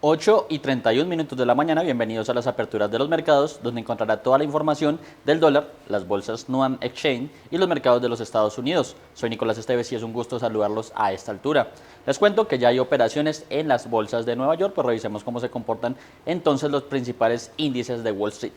8:31 de la mañana, bienvenidos a las aperturas de los mercados, donde encontrará toda la información del dólar, las bolsas Nuam Exchange y los mercados de los Estados Unidos. Soy Nicolás Esteves y es un gusto saludarlos a esta altura. Les cuento que ya hay operaciones en las bolsas de Nueva York, pues revisemos cómo se comportan entonces los principales índices de Wall Street.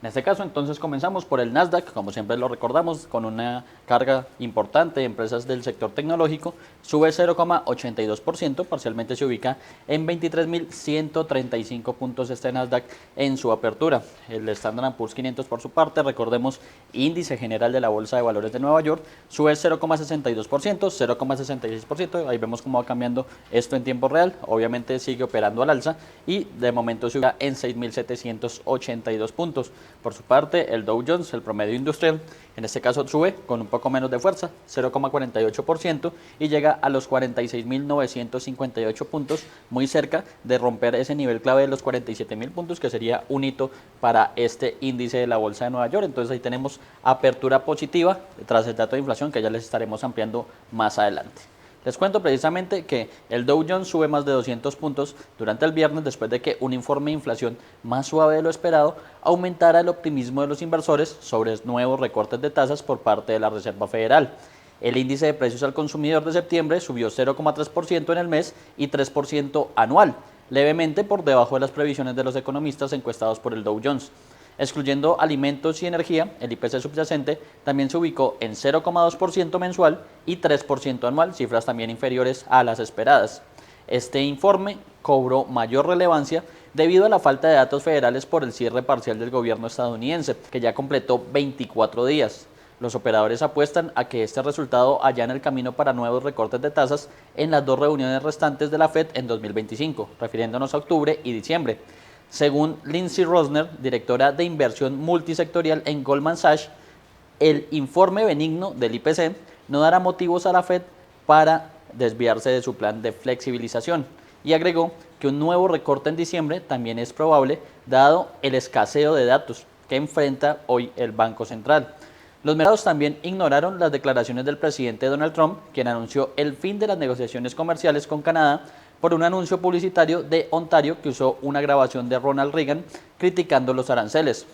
En este caso, entonces, comenzamos por el Nasdaq, como siempre lo recordamos, con una carga importante de empresas del sector tecnológico, sube 0,82%, parcialmente se ubica en 23.135 puntos este Nasdaq en su apertura. El Standard & Poor's 500, por su parte, recordemos, índice general de la Bolsa de Valores de Nueva York, sube 0,62%, 0,66%, ahí vemos cómo va cambiando esto en tiempo real, obviamente sigue operando al alza y de momento se ubica en 6.782 puntos. Por su parte, el Dow Jones, el promedio industrial, en este caso sube con un poco menos de fuerza, 0,48%, y llega a los 46.958 puntos, muy cerca de romper ese nivel clave de los 47.000 puntos, que sería un hito para este índice de la Bolsa de Nueva York. Entonces ahí tenemos apertura positiva tras el dato de inflación, que ya les estaremos ampliando más adelante. Les cuento precisamente que el Dow Jones sube más de 200 puntos durante el viernes después de que un informe de inflación más suave de lo esperado aumentara el optimismo de los inversores sobre nuevos recortes de tasas por parte de la Reserva Federal. El índice de precios al consumidor de septiembre subió 0,3% en el mes y 3% anual, levemente por debajo de las previsiones de los economistas encuestados por el Dow Jones. Excluyendo alimentos y energía, el IPC subyacente también se ubicó en 0,2% mensual y 3% anual, cifras también inferiores a las esperadas. Este informe cobró mayor relevancia debido a la falta de datos federales por el cierre parcial del gobierno estadounidense, que ya completó 24 días. Los operadores apuestan a que este resultado allana el camino para nuevos recortes de tasas en las dos reuniones restantes de la Fed en 2025, refiriéndonos a octubre y diciembre. Según Lindsay Rosner, directora de inversión multisectorial en Goldman Sachs, el informe benigno del IPC no dará motivos a la Fed para desviarse de su plan de flexibilización, y agregó que un nuevo recorte en diciembre también es probable dado el escaseo de datos que enfrenta hoy el Banco Central. Los mercados también ignoraron las declaraciones del presidente Donald Trump, quien anunció el fin de las negociaciones comerciales con Canadá por un anuncio publicitario de Ontario que usó una grabación de Ronald Reagan criticando los aranceles.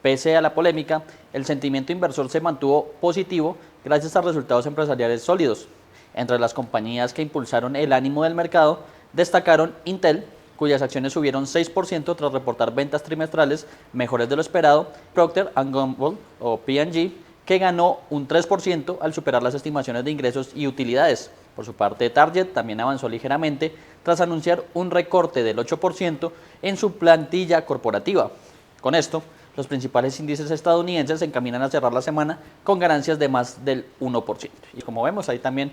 Pese a la polémica, el sentimiento inversor se mantuvo positivo gracias a resultados empresariales sólidos. Entre las compañías que impulsaron el ánimo del mercado, destacaron Intel, cuyas acciones subieron 6% tras reportar ventas trimestrales mejores de lo esperado, Procter & Gamble o P&G, que ganó un 3% al superar las estimaciones de ingresos y utilidades. Por su parte, Target también avanzó ligeramente tras anunciar un recorte del 8% en su plantilla corporativa. Con esto, los principales índices estadounidenses se encaminan a cerrar la semana con ganancias de más del 1%. Y como vemos, hay también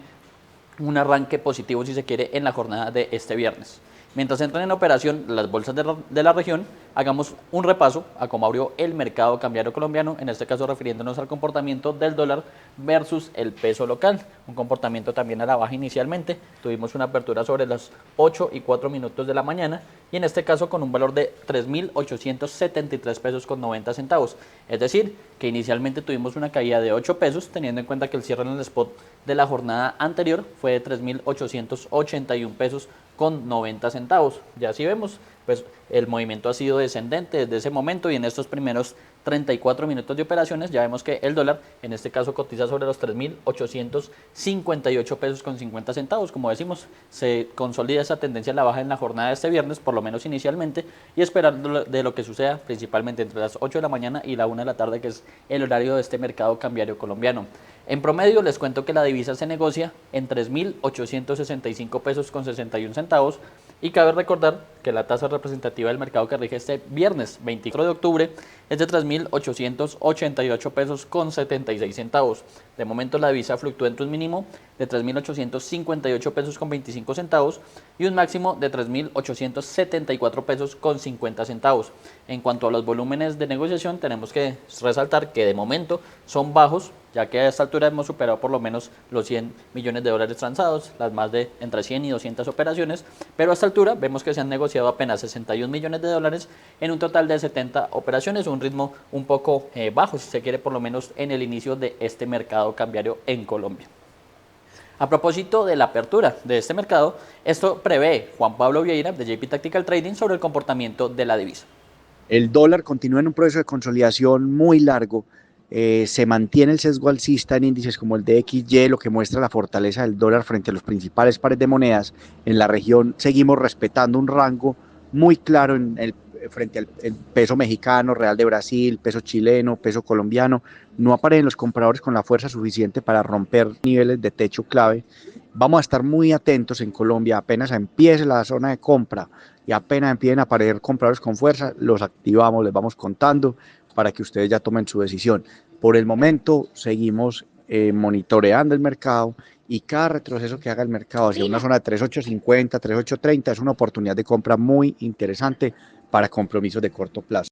un arranque positivo, si se quiere, en la jornada de este viernes. Mientras entran en operación las bolsas de la región, hagamos un repaso a cómo abrió el mercado cambiario colombiano, en este caso refiriéndonos al comportamiento del dólar versus el peso local, un comportamiento también a la baja inicialmente. Tuvimos una apertura sobre las 8:04 de la mañana y en este caso con un valor de 3.873 pesos con 90 centavos, es decir, que inicialmente tuvimos una caída de 8 pesos, teniendo en cuenta que el cierre en el spot de la jornada anterior fue de 3.881 pesos con 90 centavos. Ya así vemos, pues el movimiento ha sido descendente desde ese momento y en estos primeros 34 minutos de operaciones ya vemos que el dólar en este caso cotiza sobre los 3.858 pesos con 50 centavos. Como decimos, se consolida esa tendencia a la baja en la jornada de este viernes, por lo menos inicialmente, y esperar de lo que suceda principalmente entre las 8 de la mañana y la 1 de la tarde, que es el horario de este mercado cambiario colombiano. En promedio les cuento que la divisa se negocia en 3.865 pesos con 61 centavos y cabe recordar que la tasa representativa del mercado que rige este viernes 24 de octubre es de 3.888 pesos con 76 centavos. De momento la divisa fluctúa entre un mínimo de 3.858 pesos con 25 centavos y un máximo de 3.874 pesos con 50 centavos. En cuanto a los volúmenes de negociación, tenemos que resaltar que de momento son bajos, ya que a esta altura hemos superado por lo menos los 100 millones de dólares transados, las más de entre 100 y 200 operaciones, pero a esta altura vemos que se han negociado apenas 61 millones de dólares en un total de 70 operaciones, un ritmo un poco bajo, si se quiere, por lo menos en el inicio de este mercado cambiario en Colombia. A propósito de la apertura de este mercado, esto prevé Juan Pablo Vieira de JP Tactical Trading sobre el comportamiento de la divisa. El dólar continúa en un proceso de consolidación muy largo. Se mantiene el sesgo alcista en índices como el de XY, lo que muestra la fortaleza del dólar frente a los principales pares de monedas. En la región seguimos respetando un rango muy claro frente al peso mexicano, real de Brasil, peso chileno, peso colombiano. No aparecen los compradores con la fuerza suficiente para romper niveles de techo clave. Vamos a estar muy atentos en Colombia, apenas empiece la zona de compra y apenas empiecen a aparecer compradores con fuerza, los activamos, les vamos contando para que ustedes ya tomen su decisión. Por el momento seguimos monitoreando el mercado y cada retroceso que haga el mercado hacia una zona de 3.850, 3.830 es una oportunidad de compra muy interesante para compromisos de corto plazo.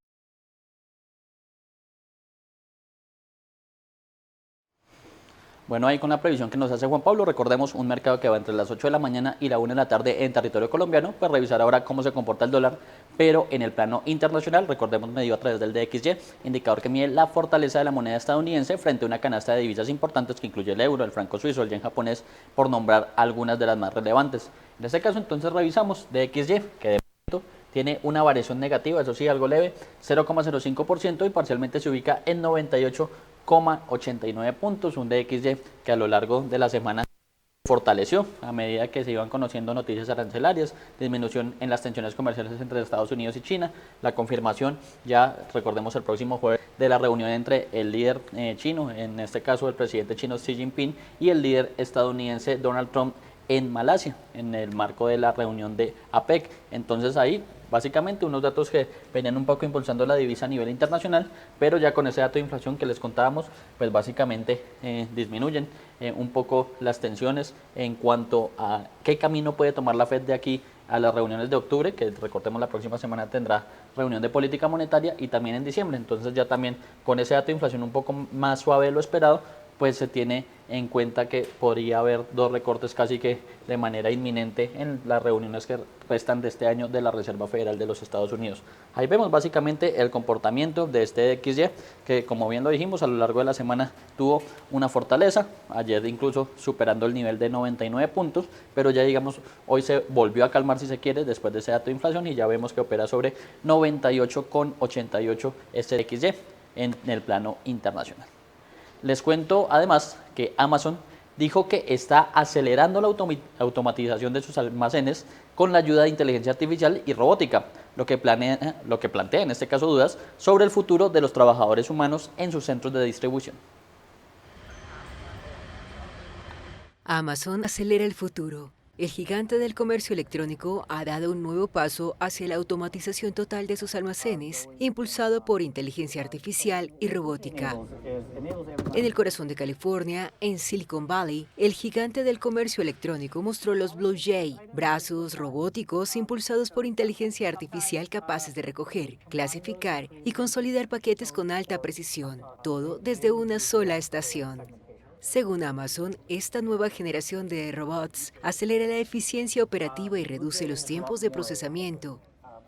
Bueno, ahí con la previsión que nos hace Juan Pablo, recordemos un mercado que va entre las 8 de la mañana y la 1 de la tarde en territorio colombiano, pues revisar ahora cómo se comporta el dólar, pero en el plano internacional, recordemos medido a través del DXY, indicador que mide la fortaleza de la moneda estadounidense frente a una canasta de divisas importantes que incluye el euro, el franco suizo, el yen japonés, por nombrar algunas de las más relevantes. En este caso entonces revisamos DXY, que de momento tiene una variación negativa, eso sí, algo leve, 0,05% y parcialmente se ubica en 98,89 puntos, un DXY que a lo largo de la semana fortaleció a medida que se iban conociendo noticias arancelarias, disminución en las tensiones comerciales entre Estados Unidos y China, la confirmación ya, recordemos el próximo jueves, de la reunión entre el líder chino, en este caso el presidente chino Xi Jinping, y el líder estadounidense Donald Trump en Malasia, en el marco de la reunión de APEC. Entonces ahí básicamente unos datos que venían un poco impulsando la divisa a nivel internacional, pero ya con ese dato de inflación que les contábamos, pues básicamente disminuyen un poco las tensiones en cuanto a qué camino puede tomar la Fed de aquí a las reuniones de octubre, que recordemos la próxima semana tendrá reunión de política monetaria, y también en diciembre. Entonces ya también con ese dato de inflación un poco más suave de lo esperado, pues se tiene en cuenta que podría haber dos recortes casi que de manera inminente en las reuniones que restan de este año de la Reserva Federal de los Estados Unidos. Ahí vemos básicamente el comportamiento de este XY, que como bien lo dijimos, a lo largo de la semana tuvo una fortaleza, ayer incluso superando el nivel de 99 puntos, pero ya digamos, hoy se volvió a calmar si se quiere, después de ese dato de inflación, y ya vemos que opera sobre 98,88 este XY en el plano internacional. Les cuento además que Amazon dijo que está acelerando la automatización de sus almacenes con la ayuda de inteligencia artificial y robótica, lo que plantea en este caso dudas sobre el futuro de los trabajadores humanos en sus centros de distribución. Amazon acelera el futuro. El gigante del comercio electrónico ha dado un nuevo paso hacia la automatización total de sus almacenes, impulsado por inteligencia artificial y robótica. En el corazón de California, en Silicon Valley, el gigante del comercio electrónico mostró los Blue Jay, brazos robóticos impulsados por inteligencia artificial capaces de recoger, clasificar y consolidar paquetes con alta precisión, todo desde una sola estación. Según Amazon, esta nueva generación de robots acelera la eficiencia operativa y reduce los tiempos de procesamiento.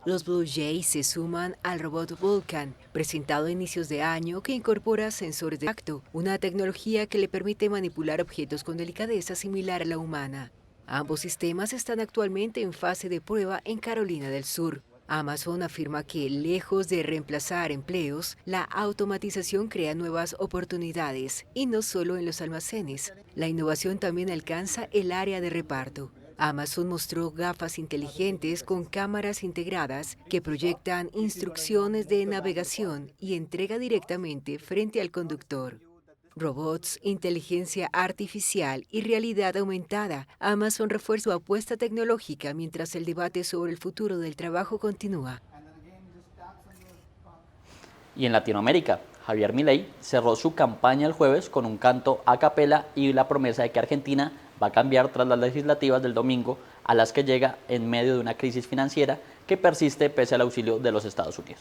Los Blue Jay se suman al robot Vulcan, presentado a inicios de año, que incorpora sensores de tacto, una tecnología que le permite manipular objetos con delicadeza similar a la humana. Ambos sistemas están actualmente en fase de prueba en Carolina del Sur. Amazon afirma que, lejos de reemplazar empleos, la automatización crea nuevas oportunidades, y no solo en los almacenes. La innovación también alcanza el área de reparto. Amazon mostró gafas inteligentes con cámaras integradas que proyectan instrucciones de navegación y entrega directamente frente al conductor. Robots, inteligencia artificial y realidad aumentada. Amazon refuerza su apuesta tecnológica mientras el debate sobre el futuro del trabajo continúa. Y en Latinoamérica, Javier Milei cerró su campaña el jueves con un canto a capela y la promesa de que Argentina va a cambiar tras las legislativas del domingo, a las que llega en medio de una crisis financiera que persiste pese al auxilio de los Estados Unidos.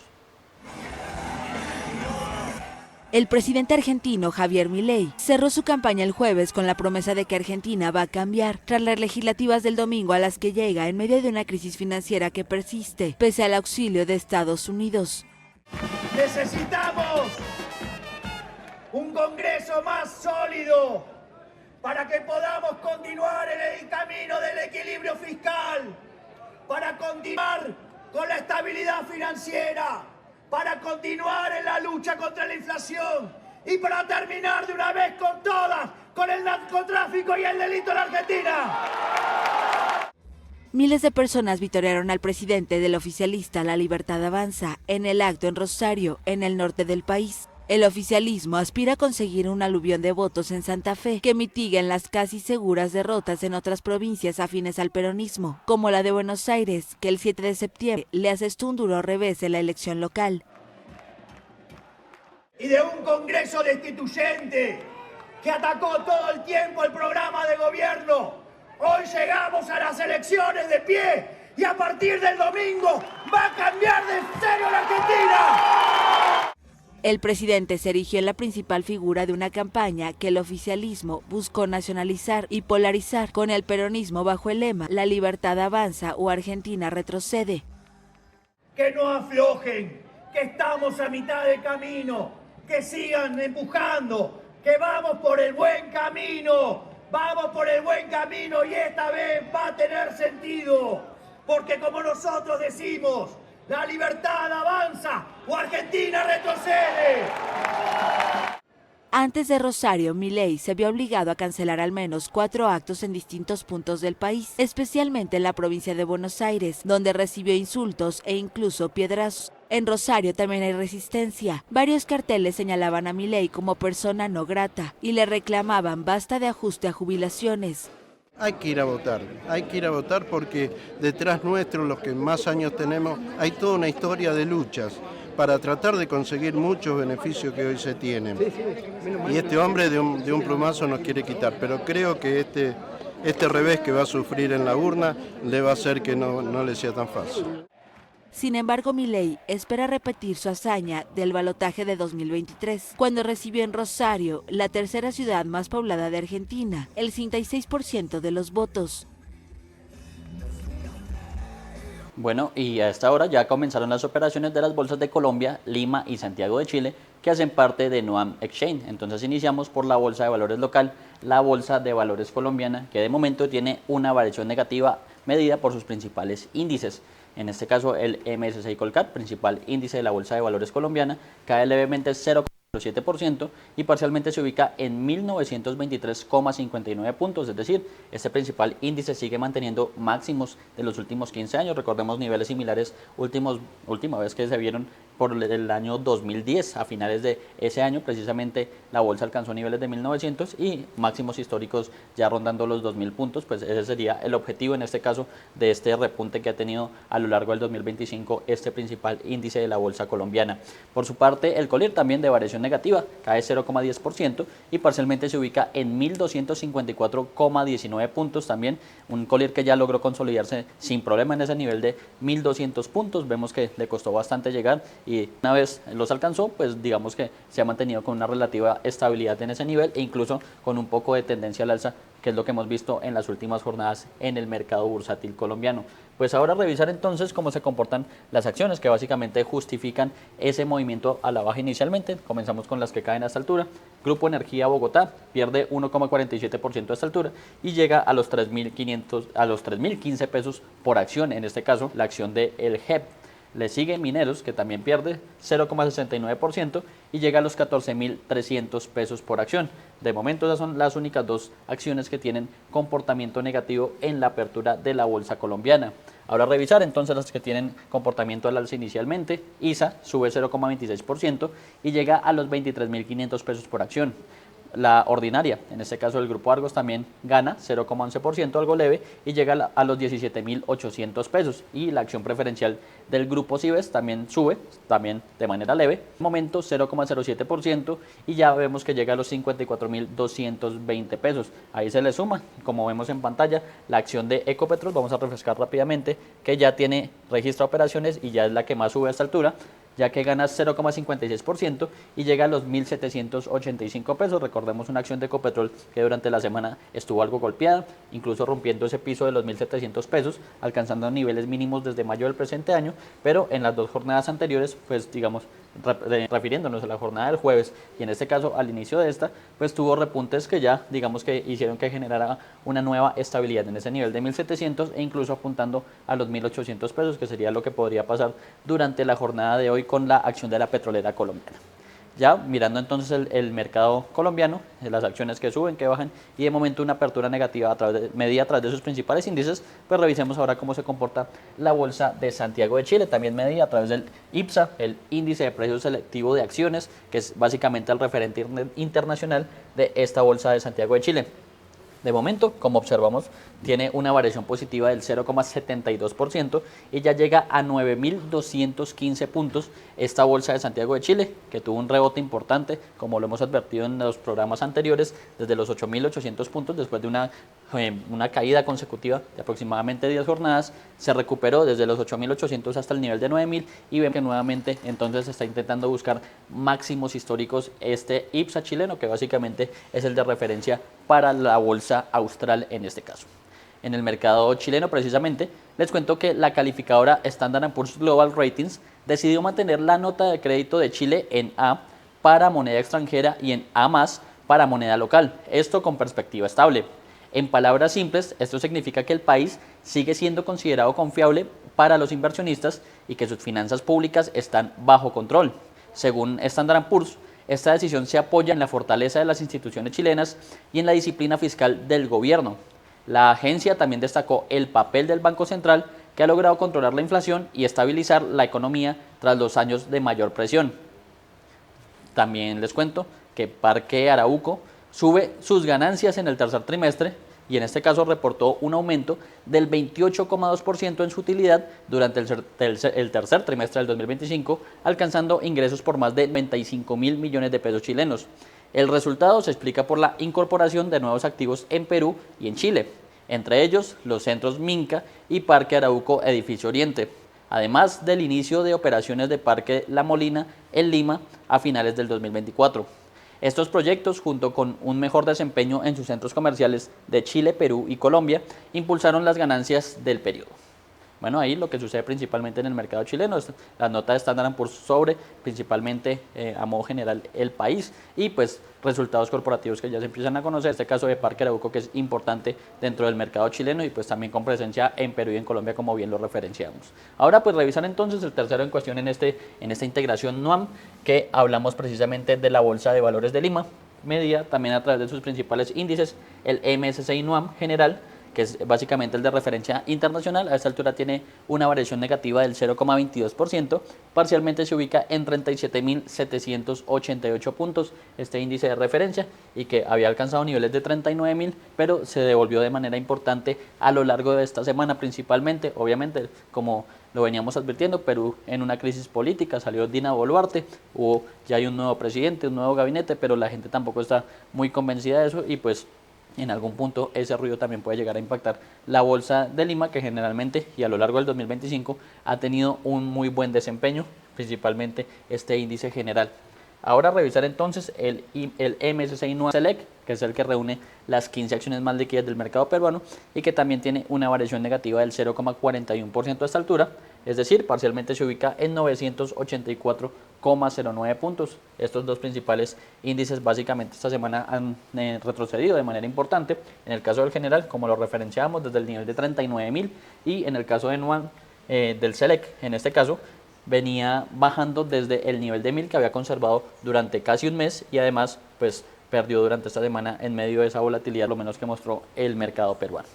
El presidente argentino Javier Milei cerró su campaña el jueves con la promesa de que Argentina va a cambiar tras las legislativas del domingo, a las que llega en medio de una crisis financiera que persiste pese al auxilio de Estados Unidos. Necesitamos un Congreso más sólido para que podamos continuar en el camino del equilibrio fiscal, para continuar con la estabilidad financiera, para continuar en la lucha contra la inflación y para terminar de una vez con todas con el narcotráfico y el delito en Argentina. Miles de personas vitorearon al presidente del oficialista La Libertad Avanza en el acto en Rosario, en el norte del país. El oficialismo aspira a conseguir un aluvión de votos en Santa Fe que mitiguen las casi seguras derrotas en otras provincias afines al peronismo, como la de Buenos Aires, que el 7 de septiembre le asestó un duro revés en la elección local. Y de un Congreso destituyente que atacó todo el tiempo el programa de gobierno, hoy llegamos a las elecciones de pie y a partir del domingo va a cambiar de serio la Argentina. El presidente se erigió en la principal figura de una campaña que el oficialismo buscó nacionalizar y polarizar con el peronismo bajo el lema La Libertad Avanza o Argentina retrocede. Que no aflojen, que estamos a mitad de camino, que sigan empujando, que vamos por el buen camino, y esta vez va a tener sentido, porque como nosotros decimos, la libertad avanza o Argentina retrocede. Antes de Rosario, Milei se vio obligado a cancelar al menos 4 actos en distintos puntos del país, especialmente en la provincia de Buenos Aires, donde recibió insultos e incluso piedrazos. En Rosario también hay resistencia. Varios carteles señalaban a Milei como persona no grata y le reclamaban basta de ajuste a jubilaciones. Hay que ir a votar porque detrás nuestro, los que más años tenemos, hay toda una historia de luchas para tratar de conseguir muchos beneficios que hoy se tienen. Y este hombre de un plumazo nos quiere quitar, pero creo que este revés que va a sufrir en la urna le va a hacer que no le sea tan fácil. Sin embargo, Milei espera repetir su hazaña del balotaje de 2023, cuando recibió en Rosario, la tercera ciudad más poblada de Argentina, el 66% de los votos. Bueno, y a esta hora ya comenzaron las operaciones de las bolsas de Colombia, Lima y Santiago de Chile, que hacen parte de Nuam Exchange. Entonces iniciamos por la bolsa de valores local, la bolsa de valores colombiana, que de momento tiene una variación negativa medida por sus principales índices. En este caso, el MSCI Colcat, principal índice de la bolsa de valores colombiana, cae levemente 0,07% y parcialmente se ubica en 1923,59 puntos, es decir, este principal índice sigue manteniendo máximos de los últimos 15 años, recordemos niveles similares última vez que se vieron por el año 2010, a finales de ese año precisamente la bolsa alcanzó niveles de 1900 y máximos históricos ya rondando los 2000 puntos, pues ese sería el objetivo en este caso de este repunte que ha tenido a lo largo del 2025 este principal índice de la bolsa colombiana. Por su parte, el Collir también de variación negativa, cae 0,10% y parcialmente se ubica en 1254,19 puntos, también un Collir que ya logró consolidarse sin problema en ese nivel de 1200 puntos, vemos que le costó bastante llegar y una vez los alcanzó, pues digamos que se ha mantenido con una relativa estabilidad en ese nivel e incluso con un poco de tendencia al alza, que es lo que hemos visto en las últimas jornadas en el mercado bursátil colombiano. Pues ahora revisar entonces cómo se comportan las acciones que básicamente justifican ese movimiento a la baja inicialmente. Comenzamos con las que caen a esta altura. Grupo Energía Bogotá pierde 1,47% a esta altura y llega a los 3.015 pesos por acción, en este caso la acción de El JEP. Le sigue Mineros, que también pierde 0,69% y llega a los 14.300 pesos por acción. De momento esas son las únicas dos acciones que tienen comportamiento negativo en la apertura de la bolsa colombiana. Ahora revisar entonces las que tienen comportamiento al alza inicialmente. ISA sube 0,26% y llega a los 23.500 pesos por acción. La ordinaria, en este caso el Grupo Argos, también gana 0,11%, algo leve, y llega a los 17.800 pesos. Y la acción preferencial del Grupo Cibes también sube, también de manera leve, en momento 0,07%, y ya vemos que llega a los 54.220 pesos. Ahí se le suma, como vemos en pantalla, la acción de Ecopetrol, vamos a refrescar rápidamente, que ya tiene registro de operaciones y ya es la que más sube a esta altura, ya que gana 0,56% y llega a los 1.785 pesos. Recordemos una acción de Ecopetrol que durante la semana estuvo algo golpeada, incluso rompiendo ese piso de los 1.700 pesos, alcanzando niveles mínimos desde mayo del presente año, pero en las dos jornadas anteriores, pues digamos, refiriéndonos a la jornada del jueves y en este caso al inicio de esta, pues tuvo repuntes que ya digamos que hicieron que generara una nueva estabilidad en ese nivel de 1.700 e incluso apuntando a los 1.800 pesos, que sería lo que podría pasar durante la jornada de hoy con la acción de la petrolera colombiana. Ya mirando entonces el mercado colombiano, las acciones que suben, que bajan y de momento una apertura negativa medida a través de sus principales índices, pues revisemos ahora cómo se comporta la bolsa de Santiago de Chile, también medida a través del IPSA, el índice de precio selectivo de acciones, que es básicamente el referente internacional de esta bolsa de Santiago de Chile. De momento, como observamos, tiene una variación positiva del 0,72% y ya llega a 9.215 puntos esta bolsa de Santiago de Chile, que tuvo un rebote importante, como lo hemos advertido en los programas anteriores, desde los 8.800 puntos, después de una caída consecutiva de aproximadamente 10 jornadas, se recuperó desde los 8.800 hasta el nivel de 9.000 y vemos que nuevamente entonces está intentando buscar máximos históricos este IPSA chileno, que básicamente es el de referencia para la bolsa austral en este caso. En el mercado chileno precisamente, les cuento que la calificadora Standard & Poor's Global Ratings decidió mantener la nota de crédito de Chile en A para moneda extranjera y en A+ para moneda local, esto con perspectiva estable. En palabras simples, esto significa que el país sigue siendo considerado confiable para los inversionistas y que sus finanzas públicas están bajo control. Según Standard & Poor's, esta decisión se apoya en la fortaleza de las instituciones chilenas y en la disciplina fiscal del gobierno. La agencia también destacó el papel del Banco Central, que ha logrado controlar la inflación y estabilizar la economía tras los años de mayor presión. También les cuento que Parque Arauco sube sus ganancias en el tercer trimestre y en este caso reportó un aumento del 28,2% en su utilidad durante el tercer trimestre del 2025, alcanzando ingresos por más de 95.000 millones de pesos chilenos. El resultado se explica por la incorporación de nuevos activos en Perú y en Chile, entre ellos los centros Minca y Parque Arauco Edificio Oriente, además del inicio de operaciones de Parque La Molina en Lima a finales del 2024. Estos proyectos, junto con un mejor desempeño en sus centros comerciales de Chile, Perú y Colombia, impulsaron las ganancias del periodo. Bueno, ahí lo que sucede principalmente en el mercado chileno es la nota de Standard & Poor's sobre principalmente a modo general el país y pues resultados corporativos que ya se empiezan a conocer, este caso de Parque Arauco, que es importante dentro del mercado chileno y pues también con presencia en Perú y en Colombia, como bien lo referenciamos. Ahora pues revisar entonces el tercero en cuestión en esta integración NUAM, que hablamos precisamente de la Bolsa de Valores de Lima, medida también a través de sus principales índices, el MSCI NUAM general, que es básicamente el de referencia internacional. A esta altura tiene una variación negativa del 0,22%, parcialmente se ubica en 37.788 puntos este índice de referencia y que había alcanzado niveles de 39.000, pero se devolvió de manera importante a lo largo de esta semana principalmente, obviamente como lo veníamos advirtiendo, Perú en una crisis política, salió Dina Boluarte, ya hay un nuevo presidente, un nuevo gabinete, pero la gente tampoco está muy convencida de eso y pues en algún punto ese ruido también puede llegar a impactar la bolsa de Lima, que generalmente y a lo largo del 2025 ha tenido un muy buen desempeño, principalmente este índice general. Ahora revisar entonces el MSCI NUAM Select, que es el que reúne las 15 acciones más líquidas del mercado peruano y que también tiene una variación negativa del 0,41% a esta altura, es decir, parcialmente se ubica en 984,09 puntos. Estos dos principales índices básicamente esta semana han retrocedido de manera importante. En el caso del general, como lo referenciamos, desde el nivel de 39.000 y en el caso de NUAM del Select, en este caso, venía bajando desde el nivel de 1.000 que había conservado durante casi un mes y además pues perdió durante esta semana en medio de esa volatilidad, lo menos que mostró el mercado peruano.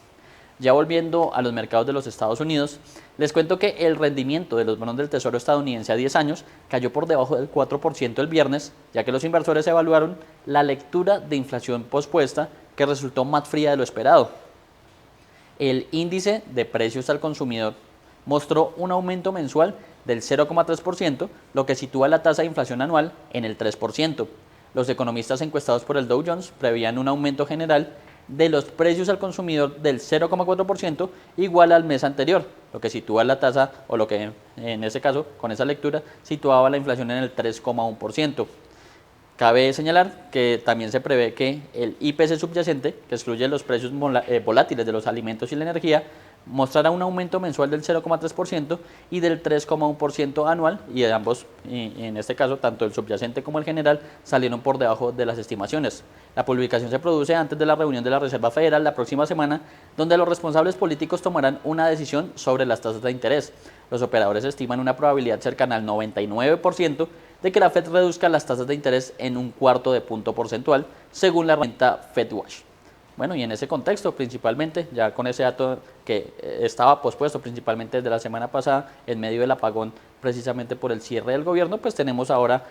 Ya volviendo a los mercados de los Estados Unidos, les cuento que el rendimiento de los bonos del Tesoro estadounidense a 10 años cayó por debajo del 4% el viernes, ya que los inversores evaluaron la lectura de inflación pospuesta que resultó más fría de lo esperado. El índice de precios al consumidor mostró un aumento mensual del 0,3%, lo que sitúa la tasa de inflación anual en el 3%. Los economistas encuestados por el Dow Jones prevían un aumento general de los precios al consumidor del 0,4%, igual al mes anterior, lo que sitúa la tasa, o lo que en ese caso, con esa lectura, situaba la inflación en el 3,1%. Cabe señalar que también se prevé que el IPC subyacente, que excluye los precios volátiles de los alimentos y la energía, mostrará un aumento mensual del 0,3% y del 3,1% anual, y ambos, en este caso, tanto el subyacente como el general, salieron por debajo de las estimaciones. La publicación se produce antes de la reunión de la Reserva Federal la próxima semana, donde los responsables políticos tomarán una decisión sobre las tasas de interés. Los operadores estiman una probabilidad cercana al 99% de que la Fed reduzca las tasas de interés en 1/4 de punto porcentual, según la herramienta FedWatch. Bueno, y en ese contexto, principalmente, ya con ese dato que estaba pospuesto principalmente desde la semana pasada, en medio del apagón, precisamente por el cierre del gobierno, pues tenemos ahora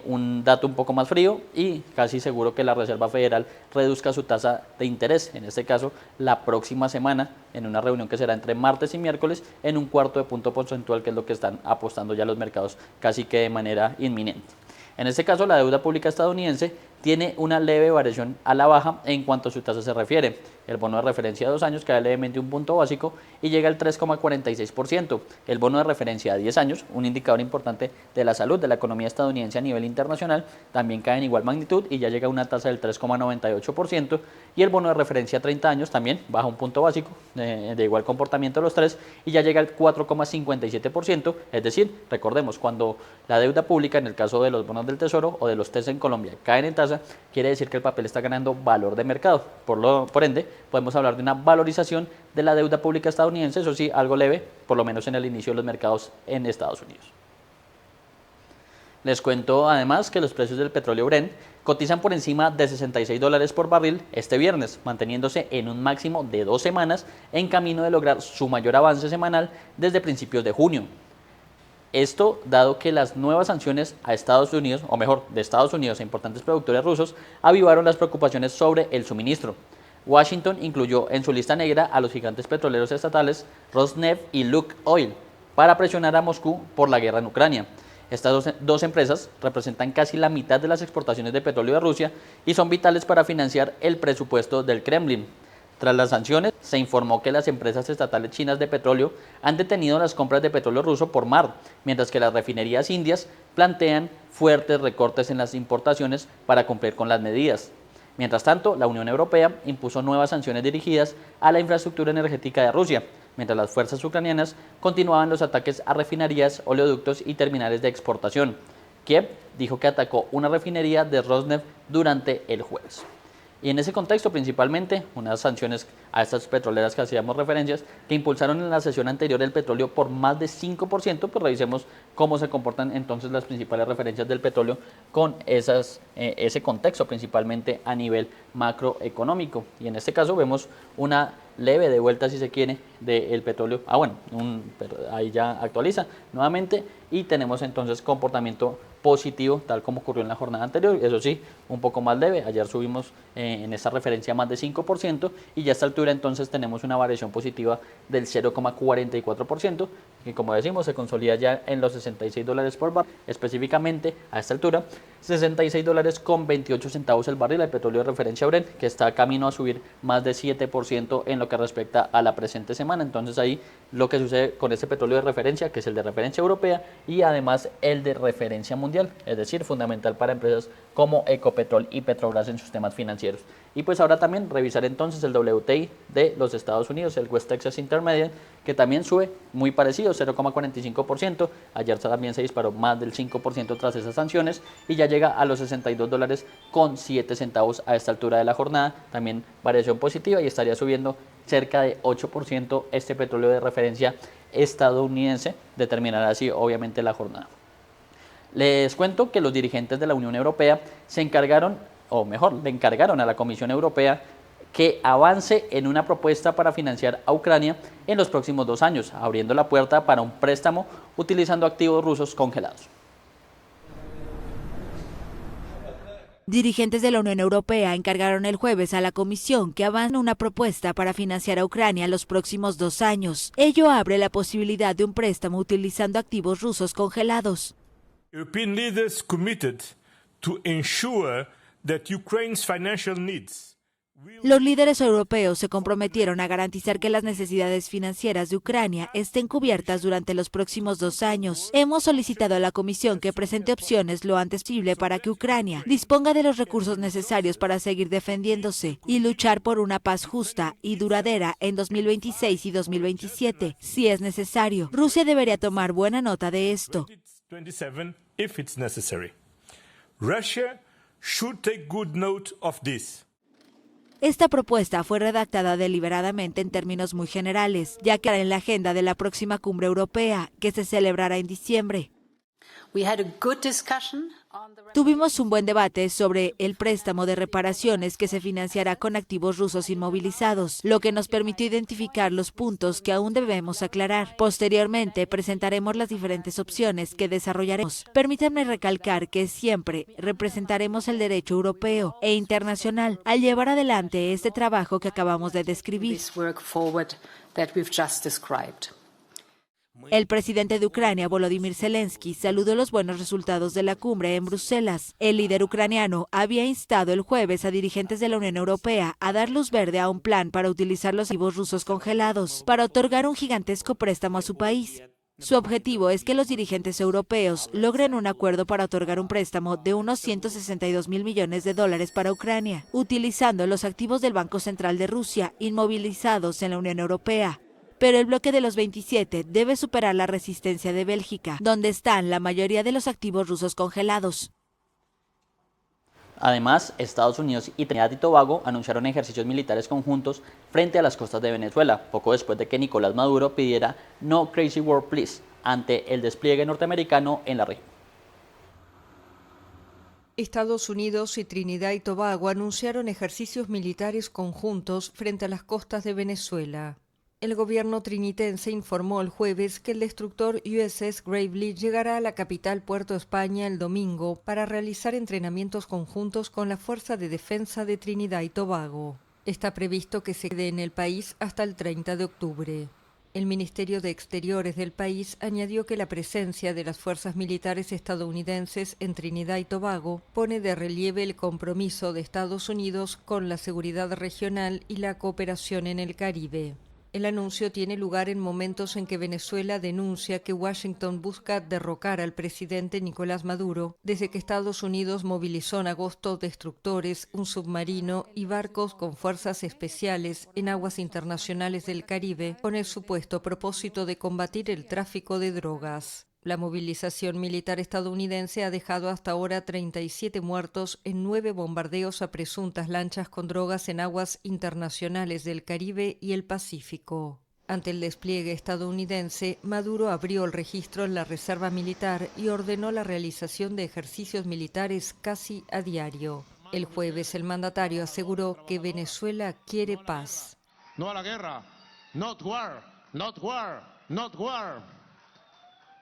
un dato un poco más frío y casi seguro que la Reserva Federal reduzca su tasa de interés, en este caso, la próxima semana, en una reunión que será entre martes y miércoles, en 1/4 de punto porcentual, que es lo que están apostando ya los mercados casi que de manera inminente. En este caso, la deuda pública estadounidense tiene una leve variación a la baja en cuanto a su tasa se refiere. El bono de referencia a 2 años cae levemente un punto básico y llega al 3,46%. El bono de referencia a 10 años, un indicador importante de la salud de la economía estadounidense a nivel internacional, también cae en igual magnitud y ya llega a una tasa del 3,98%. Y el bono de referencia a 30 años también baja un punto básico, de igual comportamiento de los tres, y ya llega al 4,57%. Es decir, recordemos, cuando la deuda pública, en el caso de los bonos del Tesoro o de los TES en Colombia, caen en tasa, quiere decir que el papel está ganando valor de mercado. Por ende, podemos hablar de una valorización de la deuda pública estadounidense, eso sí, algo leve, por lo menos en el inicio de los mercados en Estados Unidos. Les cuento además que los precios del petróleo Brent cotizan por encima de $66 por barril este viernes, manteniéndose en un máximo de 2 semanas en camino de lograr su mayor avance semanal desde principios de junio. Esto dado que las nuevas sanciones a Estados Unidos, o mejor, de Estados Unidos a importantes productores rusos, avivaron las preocupaciones sobre el suministro. Washington incluyó en su lista negra a los gigantes petroleros estatales Rosneft y Lukoil para presionar a Moscú por la guerra en Ucrania. Estas dos empresas representan casi la mitad de las exportaciones de petróleo de Rusia y son vitales para financiar el presupuesto del Kremlin. Tras las sanciones, se informó que las empresas estatales chinas de petróleo han detenido las compras de petróleo ruso por mar, mientras que las refinerías indias plantean fuertes recortes en las importaciones para cumplir con las medidas. Mientras tanto, la Unión Europea impuso nuevas sanciones dirigidas a la infraestructura energética de Rusia, mientras las fuerzas ucranianas continuaban los ataques a refinerías, oleoductos y terminales de exportación. Kiev dijo que atacó una refinería de Rosneft durante el jueves. Y en ese contexto, principalmente, unas sanciones a estas petroleras que hacíamos referencias, que impulsaron en la sesión anterior el petróleo por más de 5%, pues revisemos cómo se comportan entonces las principales referencias del petróleo con ese contexto, principalmente a nivel macroeconómico. Y en este caso vemos una leve de vuelta, si se quiere, del petróleo. Ahí ya actualiza nuevamente y tenemos entonces comportamiento positivo, tal como ocurrió en la jornada anterior, eso sí, un poco más leve. Ayer subimos en esta referencia más de 5% y ya a esta altura entonces tenemos una variación positiva del 0,44%, que como decimos se consolida ya en los $66 por barril, específicamente a esta altura, $66.28 el barril, el petróleo de referencia Brent, que está camino a subir más de 7% en lo que respecta a la presente semana. Entonces ahí lo que sucede con este petróleo de referencia, que es el de referencia europea y además el de referencia mundial, es decir, fundamental para empresas como Ecopetrol y Petrobras en sus temas financieros. Y pues ahora también revisar entonces el WTI de los Estados Unidos, el West Texas Intermediate, que también sube muy parecido, 0,45%. Ayer también se disparó más del 5% tras esas sanciones y ya llega a los $62.07 a esta altura de la jornada. También variación positiva y estaría subiendo cerca de 8% este petróleo de referencia estadounidense, determinará así obviamente la jornada. Les cuento que los dirigentes de la Unión Europea le encargaron a la Comisión Europea que avance en una propuesta para financiar a Ucrania en los próximos 2 años, abriendo la puerta para un préstamo utilizando activos rusos congelados. Dirigentes de la Unión Europea encargaron el jueves a la Comisión que avance una propuesta para financiar a Ucrania los próximos 2 años. Ello abre la posibilidad de un préstamo utilizando activos rusos congelados. European leaders committed to ensure that Ukraine's financial needs Los líderes europeos se comprometieron a garantizar que las necesidades financieras de Ucrania estén cubiertas durante los próximos 2 años. Hemos solicitado a la Comisión que presente opciones lo antes posible para que Ucrania disponga de los recursos necesarios para seguir defendiéndose y luchar por una paz justa y duradera en 2026 y 2027, si es necesario. Rusia debería tomar buena nota de esto. Russia should take good note of this. Esta propuesta fue redactada deliberadamente en términos muy generales, ya que era en la agenda de la próxima cumbre europea, que se celebrará en diciembre. Tuvimos un buen debate sobre el préstamo de reparaciones que se financiará con activos rusos inmovilizados, lo que nos permitió identificar los puntos que aún debemos aclarar. Posteriormente, presentaremos las diferentes opciones que desarrollaremos. Permítanme recalcar que siempre representaremos el derecho europeo e internacional al llevar adelante este trabajo que acabamos de describir. El presidente de Ucrania, Volodymyr Zelensky, saludó los buenos resultados de la cumbre en Bruselas. El líder ucraniano había instado el jueves a dirigentes de la Unión Europea a dar luz verde a un plan para utilizar los activos rusos congelados para otorgar un gigantesco préstamo a su país. Su objetivo es que los dirigentes europeos logren un acuerdo para otorgar un préstamo de unos 162.000 millones de dólares para Ucrania, utilizando los activos del Banco Central de Rusia inmovilizados en la Unión Europea. Pero el bloque de los 27 debe superar la resistencia de Bélgica, donde están la mayoría de los activos rusos congelados. Además, Estados Unidos y Trinidad y Tobago anunciaron ejercicios militares conjuntos frente a las costas de Venezuela, poco después de que Nicolás Maduro pidiera "No Crazy War Please" ante el despliegue norteamericano en la región. Estados Unidos y Trinidad y Tobago anunciaron ejercicios militares conjuntos frente a las costas de Venezuela. El gobierno trinitense informó el jueves que el destructor USS Gravely llegará a la capital Puerto España el domingo para realizar entrenamientos conjuntos con la Fuerza de Defensa de Trinidad y Tobago. Está previsto que se quede en el país hasta el 30 de octubre. El Ministerio de Exteriores del país añadió que la presencia de las fuerzas militares estadounidenses en Trinidad y Tobago pone de relieve el compromiso de Estados Unidos con la seguridad regional y la cooperación en el Caribe. El anuncio tiene lugar en momentos en que Venezuela denuncia que Washington busca derrocar al presidente Nicolás Maduro desde que Estados Unidos movilizó en agosto destructores, un submarino y barcos con fuerzas especiales en aguas internacionales del Caribe con el supuesto propósito de combatir el tráfico de drogas. La movilización militar estadounidense ha dejado hasta ahora 37 muertos en 9 bombardeos a presuntas lanchas con drogas en aguas internacionales del Caribe y el Pacífico. Ante el despliegue estadounidense, Maduro abrió el registro en la Reserva Militar y ordenó la realización de ejercicios militares casi a diario. El jueves, el mandatario aseguró que Venezuela quiere paz. No a la guerra. Not war. Not war. Not war.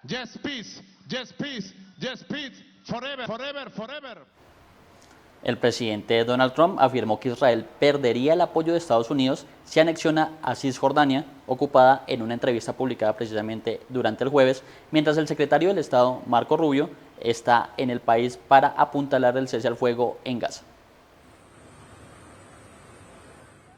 Yes, peace, yes, peace, yes, peace, forever, forever, forever. El presidente Donald Trump afirmó que Israel perdería el apoyo de Estados Unidos si anexiona a Cisjordania, ocupada en una entrevista publicada precisamente durante el jueves, mientras el secretario del Estado, Marco Rubio, está en el país para apuntalar el cese al fuego en Gaza.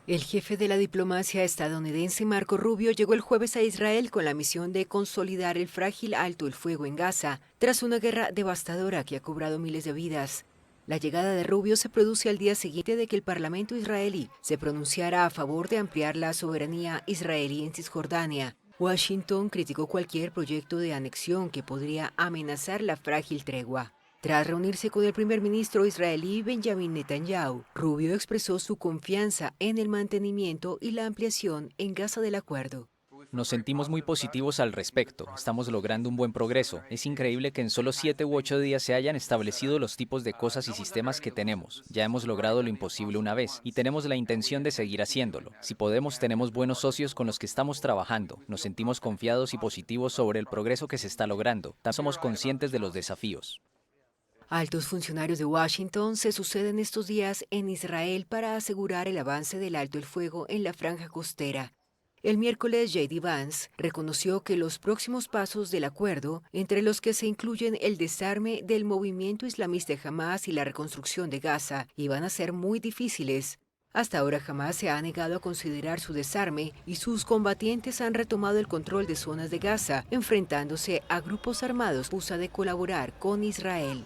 El jefe de la diplomacia estadounidense, Marco Rubio, llegó el jueves a Israel con la misión de consolidar el frágil alto el fuego en Gaza, tras una guerra devastadora que ha cobrado miles de vidas. La llegada de Rubio se produce al día siguiente de que el Parlamento israelí se pronunciara a favor de ampliar la soberanía israelí en Cisjordania. Washington criticó cualquier proyecto de anexión que podría amenazar la frágil tregua. Tras reunirse con el primer ministro israelí Benjamin Netanyahu, Rubio expresó su confianza en el mantenimiento y la ampliación en Gaza del acuerdo. Nos sentimos muy positivos al respecto. Estamos logrando un buen progreso. Es increíble que en solo 7 u 8 días se hayan establecido los tipos de cosas y sistemas que tenemos. Ya hemos logrado lo imposible una vez y tenemos la intención de seguir haciéndolo. Si podemos, tenemos buenos socios con los que estamos trabajando. Nos sentimos confiados y positivos sobre el progreso que se está logrando. También somos conscientes de los desafíos. Altos funcionarios de Washington se suceden estos días en Israel para asegurar el avance del alto el fuego en la franja costera. El miércoles, J.D. Vance reconoció que los próximos pasos del acuerdo, entre los que se incluyen el desarme del movimiento islamista Hamas y la reconstrucción de Gaza, iban a ser muy difíciles. Hasta ahora Hamás se ha negado a considerar su desarme y sus combatientes han retomado el control de zonas de Gaza, enfrentándose a grupos armados que acusan de colaborar con Israel.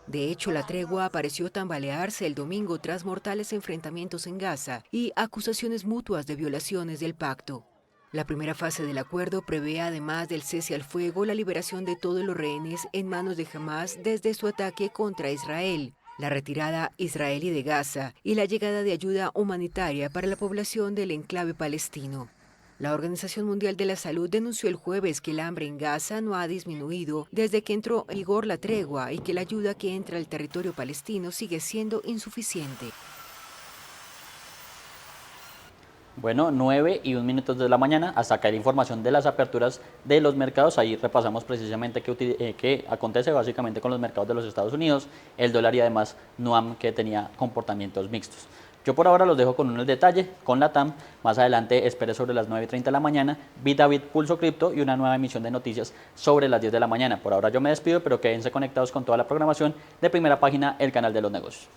De hecho, la tregua pareció tambalearse el domingo tras mortales enfrentamientos en Gaza y acusaciones mutuas de violaciones del pacto. La primera fase del acuerdo prevé, además del cese al fuego, la liberación de todos los rehenes en manos de Hamás desde su ataque contra Israel, la retirada israelí de Gaza y la llegada de ayuda humanitaria para la población del enclave palestino. La Organización Mundial de la Salud denunció el jueves que el hambre en Gaza no ha disminuido desde que entró en vigor la tregua y que la ayuda que entra al territorio palestino sigue siendo insuficiente. Bueno, 9:01 de la mañana, hasta acá la información de las aperturas de los mercados. Ahí repasamos precisamente qué acontece básicamente con los mercados de los Estados Unidos, el dólar y además NUAM, que tenía comportamientos mixtos. Yo por ahora los dejo con el detalle, con la TAM. Más adelante espere sobre las 9:30 de la mañana, Bit a Bit Pulso Cripto y una nueva emisión de noticias sobre las 10 de la mañana. Por ahora yo me despido, pero quédense conectados con toda la programación de Primera Página, el canal de los negocios.